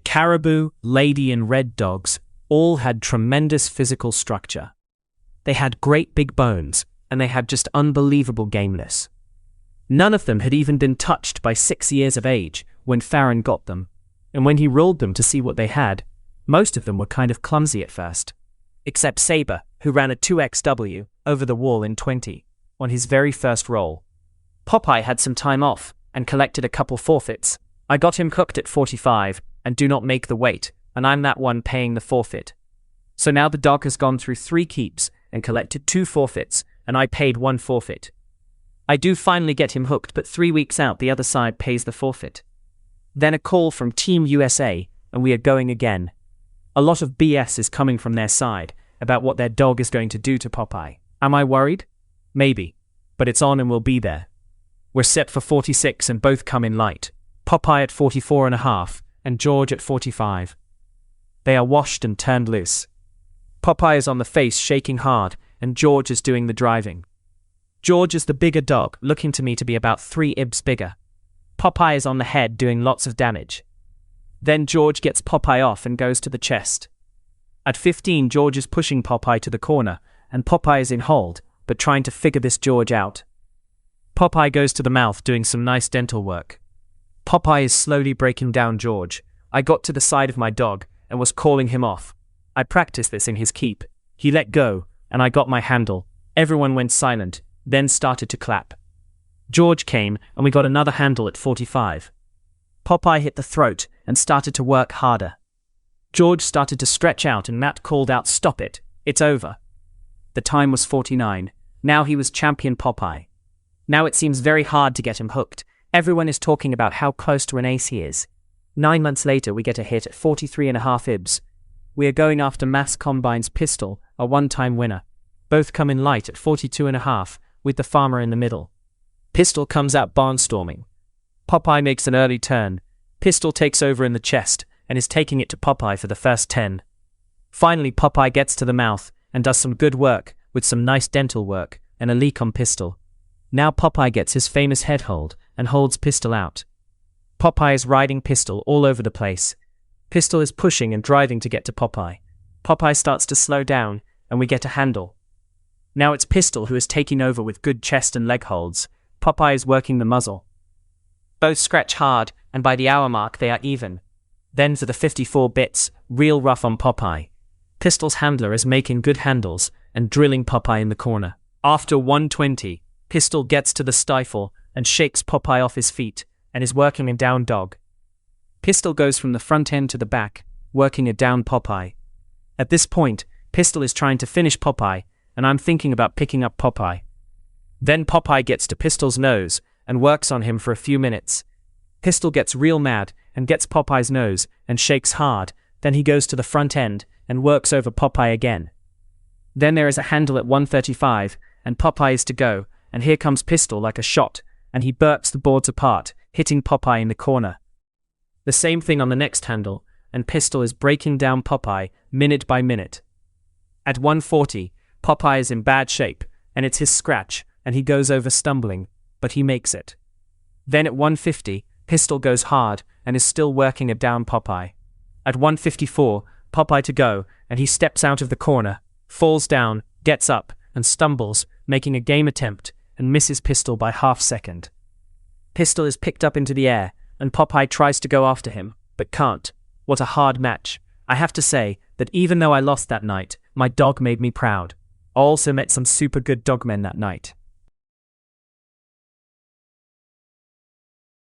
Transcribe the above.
Caribou, Lady and Red dogs all had tremendous physical structure. They had great big bones, and they had just unbelievable gameness. None of them had even been touched by 6 years of age when Farron got them, and when he rolled them to see what they had, most of them were kind of clumsy at first. Except Saber, who ran a 2XW over the wall in 20 on his very first roll. Popeye had some time off and collected a couple forfeits. I got him cooked at 45 and do not make the weight, and I'm that one paying the forfeit. So now the dog has gone through 3 keeps and collected 2 forfeits, and I paid 1 forfeit. I do finally get him hooked, but 3 weeks out the other side pays the forfeit. Then a call from Team USA, and we are going again. A lot of BS is coming from their side about what their dog is going to do to Popeye. Am I worried? Maybe. But it's on and we'll be there. We're set for 46 and both come in light. Popeye at 44.5 and George at 45. They are washed and turned loose. Popeye is on the face shaking hard and George is doing the driving. George is the bigger dog, looking to me to be about 3 ibs bigger. Popeye is on the head doing lots of damage. Then George gets Popeye off and goes to the chest. At 15, George is pushing Popeye to the corner, and Popeye is in hold, but trying to figure this George out. Popeye goes to the mouth doing some nice dental work. Popeye is slowly breaking down George. I got to the side of my dog and was calling him off. I practiced this in his keep. He let go, and I got my handle. Everyone went silent, then started to clap. George came, and we got another handle at 45. Popeye hit the throat and started to work harder. George started to stretch out and Matt called out, "Stop it, it's over." The time was 49. Now he was champion Popeye. Now it seems very hard to get him hooked. Everyone is talking about how close to an ace he is. 9 months later we get a hit at 43.5 ibs. We are going after Mass Combine's Pistol, a one-time winner. Both come in light at 42.5, with the farmer in the middle. Pistol comes out barnstorming. Popeye makes an early turn. Pistol takes over in the chest and is taking it to Popeye for the first 10. Finally Popeye gets to the mouth and does some good work with some nice dental work and a leak on Pistol. Now Popeye gets his famous head hold and holds Pistol out. Popeye is riding Pistol all over the place. Pistol is pushing and driving to get to Popeye. Popeye starts to slow down and we get a handle. Now it's Pistol who is taking over with good chest and leg holds. Popeye is working the muzzle. Both scratch hard, and by the hour mark they are even. Then for the 54 bits, real rough on Popeye. Pistol's handler is making good handles and drilling Popeye in the corner. After 120, Pistol gets to the stifle and shakes Popeye off his feet and is working a down dog. Pistol goes from the front end to the back, working a down Popeye. At this point, Pistol is trying to finish Popeye, and I'm thinking about picking up Popeye. Then Popeye gets to Pistol's nose and works on him for a few minutes. Pistol gets real mad and gets Popeye's nose and shakes hard. Then he goes to the front end and works over Popeye again. Then there is a handle at 135 and Popeye is to go, and here comes Pistol like a shot, and he burps the boards apart, hitting Popeye in the corner. The same thing on the next handle, and Pistol is breaking down Popeye minute by minute. At 140, Popeye is in bad shape, and it's his scratch, and he goes over stumbling, but he makes it. Then at 150, Pistol goes hard and is still working a down Popeye. At 154, Popeye to go, and he steps out of the corner, falls down, gets up, and stumbles, making a game attempt, and misses Pistol by half second. Pistol is picked up into the air, and Popeye tries to go after him, but can't. What a hard match. I have to say that even though I lost that night, my dog made me proud. I also met some super good dogmen that night.